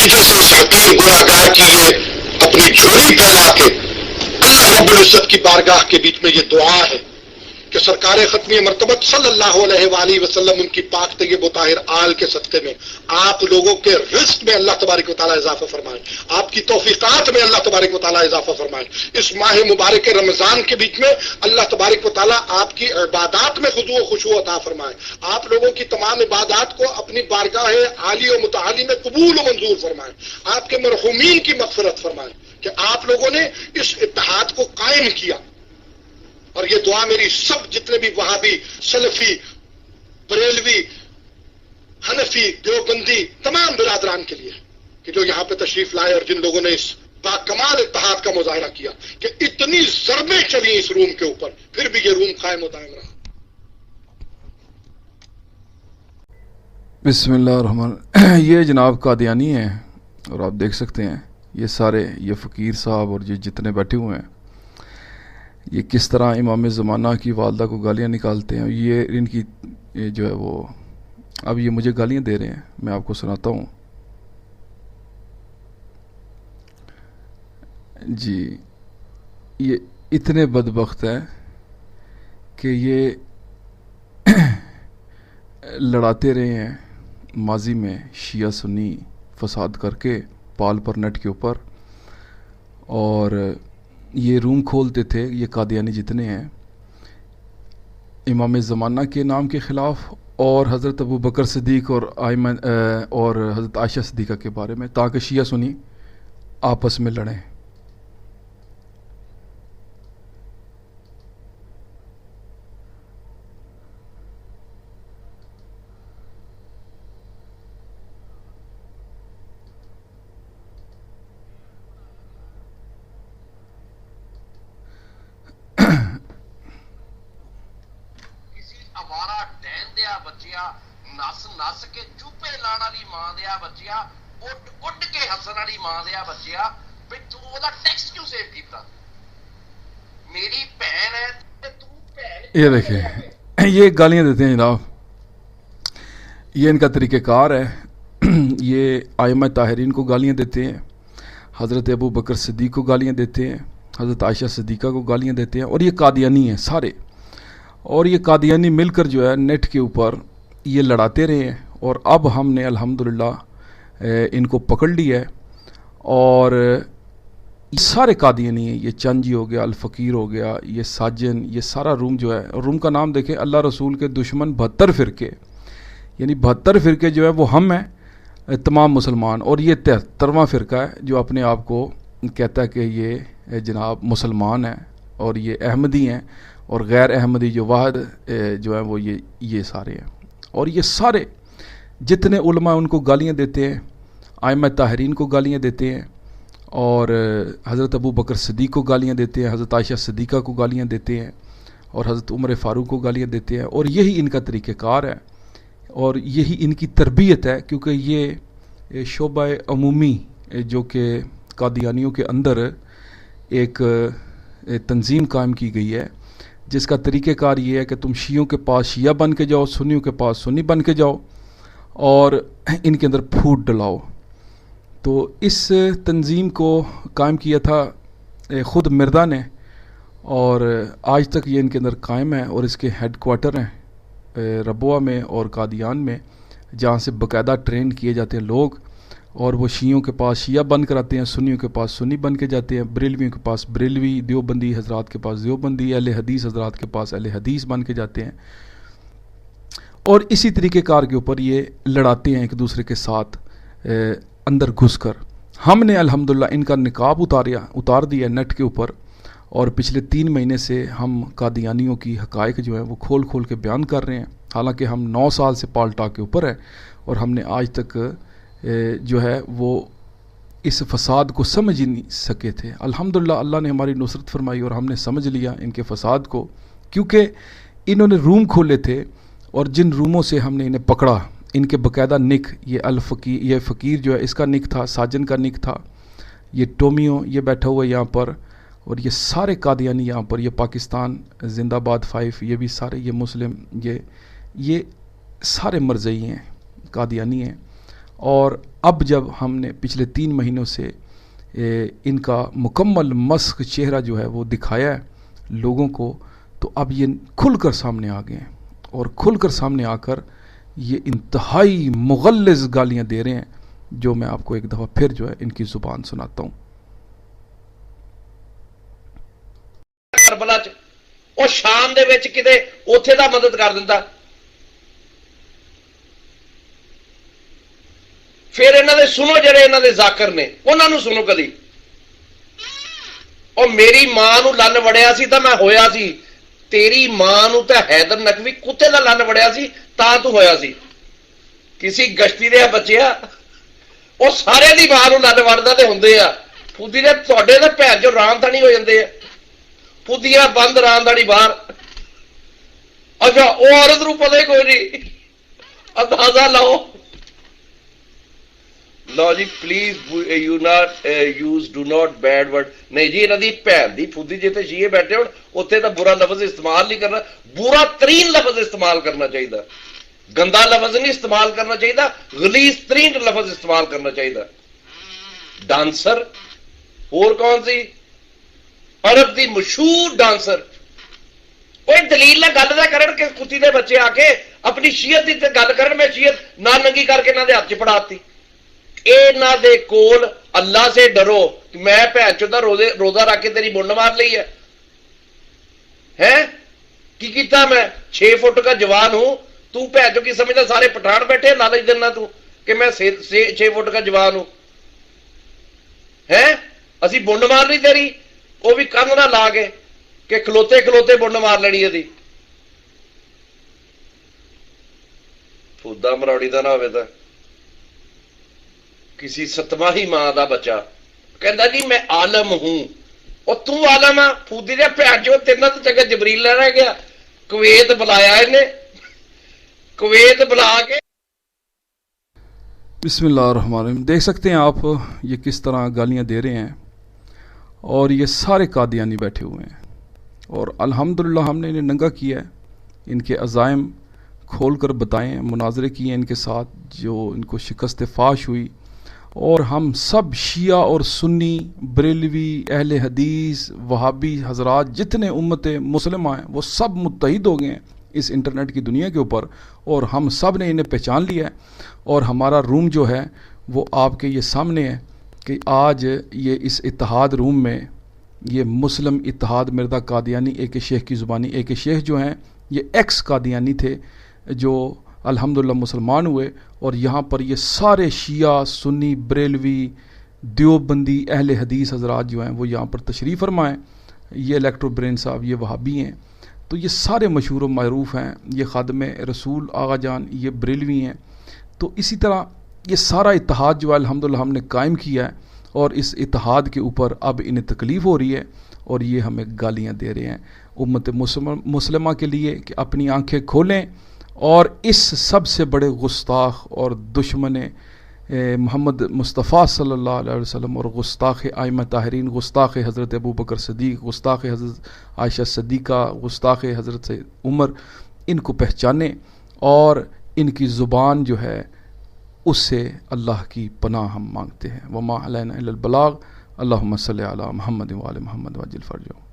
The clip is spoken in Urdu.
ہمارے جیسے حقیر گناہگار کی یہ اپنی جھولی پھیلا کے اللہ رب العزت کی بارگاہ کے بیچ میں یہ دعا ہے کہ سرکار ختمی مرتبہ صلی اللہ علیہ وآلہ وسلم ان کی پاک طیب و طاہر آل کے صدقے میں آپ لوگوں کے رزق میں اللہ تبارک و تعالیٰ اضافہ فرمائے، آپ کی توفیقات میں اللہ تبارک و تعالیٰ اضافہ فرمائے. اس ماہ مبارک رمضان کے بیچ میں اللہ تبارک و تعالیٰ آپ کی عبادات میں خضوع و خشوع عطا فرمائے، آپ لوگوں کی تمام عبادات کو اپنی بارگاہ عالی و متعالی میں قبول و منظور فرمائے، آپ کے مرحومین کی مغفرت فرمائے کہ آپ لوگوں نے اس اتحاد کو قائم کیا. اور یہ دعا میری سب جتنے بھی وہابی، سلفی، بریلوی، حنفی، دیوبندی تمام برادران کے لیے کہ جو یہاں پہ تشریف لائے اور جن لوگوں نے اس باکمال اتحاد کا مظاہرہ کیا کہ اتنی ضربیں چلی اس روم کے اوپر پھر بھی یہ روم قائم و دائم رہا. بسم اللہ الرحمن. یہ جناب قادیانی ہیں اور آپ دیکھ سکتے ہیں یہ سارے یہ فقیر صاحب اور یہ جتنے بیٹھے ہوئے ہیں یہ کس طرح امام زمانہ کی والدہ کو گالیاں نکالتے ہیں. یہ ان کی یہ جو ہے وہ اب یہ مجھے گالیاں دے رہے ہیں، میں آپ کو سناتا ہوں. جی یہ اتنے بدبخت ہیں کہ یہ لڑاتے رہے ہیں ماضی میں شیعہ سنی فساد کر کے پال پر نیٹ کے اوپر، اور یہ روم کھولتے تھے یہ قادیانی جتنے ہیں امام زمانہ کے نام کے خلاف اور حضرت ابو بکر صدیق اور حضرت عائشہ صدیقہ کے بارے میں، تاکہ شیعہ سنی آپس میں لڑیں. نس کے چوپے لانے والی ماں دیا بچیا، اڈ کے ہسن والی ماں دیا بچیا، بھی تو دا ٹیکسٹ کیوں سیو کیتا؟ میری بہن ہے تے تو بہن. یہ دیکھیں یہ گالیاں دیتے ہیں جناب، یہ ان کا طریقہ کار ہے. یہ ائمہ طاہرین کو گالیاں دیتے ہیں، حضرت ابو بکر صدیق کو گالیاں دیتے ہیں، حضرت عائشہ صدیقہ کو گالیاں دیتے ہیں، اور یہ قادیانی ہیں سارے. اور یہ قادیانی مل کر جو ہے نیٹ کے اوپر یہ لڑاتے رہے ہیں، اور اب ہم نے الحمدللہ ان کو پکڑ لیا ہے. اور یہ سارے قادیانی ہیں، یہ چنجی ہو گیا، الفقیر ہو گیا، یہ ساجن، یہ سارا روم جو ہے، روم کا نام دیکھیں اللہ رسول کے دشمن 72 فرقے، یعنی 72 فرقے جو ہے وہ ہم ہیں تمام مسلمان، اور یہ 73واں فرقہ ہے جو اپنے آپ کو کہتا ہے کہ یہ جناب مسلمان ہیں، اور یہ احمدی ہیں، اور غیر احمدی جو واحد جو ہیں وہ یہ سارے ہیں. اور یہ سارے جتنے علماء ان کو گالیاں دیتے ہیں، ائمہ طاہرین کو گالیاں دیتے ہیں، اور حضرت ابو بکر صدیق کو گالیاں دیتے ہیں، حضرت عائشہ صدیقہ کو گالیاں دیتے ہیں، اور حضرت عمر فاروق کو گالیاں دیتے ہیں. اور یہی ان کا طریقہ کار ہے اور یہی ان کی تربیت ہے، کیونکہ یہ شعبہ عمومی جو کہ قادیانیوں کے اندر ایک تنظیم قائم کی گئی ہے، جس کا طریقہ کار یہ ہے کہ تم شیعوں کے پاس شیعہ بن کے جاؤ، سنیوں کے پاس سنی بن کے جاؤ، اور ان کے اندر پھوٹ ڈلاؤ. تو اس تنظیم کو قائم کیا تھا خود مردا نے، اور آج تک یہ ان کے اندر قائم ہے، اور اس کے ہیڈ کوارٹر ہیں ربوہ میں اور قادیان میں، جہاں سے باقاعدہ ٹرین کیے جاتے ہیں لوگ، اور وہ شیعوں کے پاس شیعہ بن کر آتے ہیں، سنیوں کے پاس سنی بن کے جاتے ہیں، بریلویوں کے پاس بریلوی، دیوبندی حضرات کے پاس دیوبندی، اہل حدیث حضرات کے پاس اہل حدیث بن کے جاتے ہیں. اور اسی طریقے کار کے اوپر یہ لڑاتے ہیں ایک دوسرے کے ساتھ اندر گھس کر. ہم نے الحمدللہ ان کا نقاب اتار دیا نیٹ کے اوپر، اور پچھلے 3 مہینے سے ہم قادیانیوں کی حقائق جو ہیں وہ کھول کھول کے بیان کر رہے ہیں. حالانکہ ہم 9 سال سے پالٹا کے اوپر ہیں، اور ہم نے آج تک جو ہے وہ اس فساد کو سمجھ ہی نہیں سکے تھے. الحمدللہ اللہ نے ہماری نصرت فرمائی اور ہم نے سمجھ لیا ان کے فساد کو، کیونکہ انہوں نے روم کھولے تھے، اور جن روموں سے ہم نے انہیں پکڑا ان کے باقاعدہ نک، یہ فقیر جو ہے اس کا نک تھا، ساجن کا نک تھا، یہ ٹومیو یہ بیٹھا ہوا ہے یہاں پر، اور یہ سارے قادیانی یہاں پر، یہ پاکستان زندہ باد 5، یہ بھی سارے، یہ مسلم، یہ سارے مرزئی ہیں، قادیانی ہیں. اور اب جب ہم نے پچھلے 3 مہینوں سے ان کا مکمل مسخ چہرہ جو ہے وہ دکھایا ہے لوگوں کو، تو اب یہ کھل کر سامنے آ گئے ہیں، اور کھل کر سامنے آ کر یہ انتہائی مغلظ گالیاں دے رہے ہیں، جو میں آپ کو ایک دفعہ پھر جو ہے ان کی زبان سناتا ہوں۔ کربلا چ او شام دے وچ کتے اوتھے دا مدد کر دیندا، پھر انہاں دے سنو جڑے انہاں دے ذاکر نے انہاں نوں سنو کدی، او میری ماں نوں لن وڑیا سی تے میں ہویا سی، تیری ماں نوں تے حیدر نقوی کتے دا لن وڑیا سی تاں تو ہویا سی، کسی گشتی دے بچیا او سارے دی ماں نوں لن وڑدا تے ہوندے آ، پھودی دے تواڈے تے بھین جو رام تھانی ہو جاندے آ، پھودیاں بند رام داڑی باہر۔ اچھا او عورت نوں پتہ ہی کوئی نہیں، اندازہ لاؤ۔ لو جی please you not use do not bad word, نہیں جی انہاں دی بھین دی پھودی جے تے شیعہ بیٹھے ہون اوتھے تا برا لفظ استعمال نہیں کرنا، برا ترین لفظ استعمال کرنا چاہیے، گندا لفظ نہیں استعمال کرنا چاہیے، غلیظ ترین لفظ استعمال کرنا چاہیے۔ ڈانسر اور کون سی عرب دی مشہور ڈانسر، کوئی دلیل نہ گل نہ کرن کہ کتی دے بچے آ کے اپنی شیعت دی تے گل کرن، میں شیعت نہ ننگی کر کے انہاں دے ہاتھ چ پڑھاتی۔ انہاں دے کول اللہ سے ڈرو، میں بھین چودا روزہ رکھ کے تیری بنڈ مار لی ہے کی کیتا میں 6 فٹ کا جوان ہوں، تو بھین چو کی سمجھدا سارے پٹھان بیٹھے لالچ دینا تو کہ میں 6 فٹ کا جوان ہوں ہے، اسی بنڈ مار لی تیری، وہ بھی کن نہ لا کے کہ کھلوتے کھلوتے بنڈ مار لینی ہے، پودا مروڑی دا نہ ہوئے تا کسی 7واں ماں دا بچہ کہندا جی میں عالم ہوں، اور تو عالم آ پھودی دے بھین چو تیرے تو چنگا جبریل لے رہ گیا، کویت بلایا انہیں، کویت بلا کے۔ بسم اللہ الرحمن الرحیم۔ دیکھ سکتے ہیں آپ یہ کس طرح گالیاں دے رہے ہیں، اور یہ سارے قادیانی بیٹھے ہوئے ہیں، اور الحمدللہ ہم نے انہیں ننگا کیا ہے، ان کے عزائم کھول کر بتائے ہیں، مناظرے کیے ہیں ان کے ساتھ جو ان کو شکست فاش ہوئی، اور ہم سب شیعہ اور سنی بریلوی اہل حدیث وہابی حضرات جتنے امت مسلمہ ہیں وہ سب متحد ہو گئے ہیں اس انٹرنیٹ کی دنیا کے اوپر، اور ہم سب نے انہیں پہچان لیا ہے، اور ہمارا روم جو ہے وہ آپ کے یہ سامنے ہے کہ آج یہ اس اتحاد روم میں یہ مسلم اتحاد مرزا قادیانی اے کے شیخ کی زبانی، اے کے شیخ جو ہیں یہ ایکس قادیانی تھے جو الحمدللہ مسلمان ہوئے، اور یہاں پر یہ سارے شیعہ سنی بریلوی دیوبندی اہل حدیث حضرات جو ہیں وہ یہاں پر تشریف فرما ہیں، یہ الیکٹرو برین صاحب یہ وہابی ہیں، تو یہ سارے مشہور و معروف ہیں، یہ خادم رسول آغا جان یہ بریلوی ہیں، تو اسی طرح یہ سارا اتحاد جو ہے الحمدللہ ہم نے قائم کیا ہے، اور اس اتحاد کے اوپر اب انہیں تکلیف ہو رہی ہے، اور یہ ہمیں گالیاں دے رہے ہیں امت مسلمہ کے لیے کہ اپنی آنکھیں کھولیں، اور اس سب سے بڑے گستاخ اور دشمن محمد مصطفیٰ صلی اللہ علیہ وسلم اور گستاخ ائمہ طاہرین، گستاخ حضرت ابو بکر صدیق، گستاخ حضرت عائشہ صدیقہ، گستاخ حضرت عمر، ان کو پہچانیں، اور ان کی زبان جو ہے اس سے اللہ کی پناہ ہم مانگتے ہیں۔ وما علینا الا البلاغ۔ اللہم صلی علی محمد وآل محمد وعجل فرجہ۔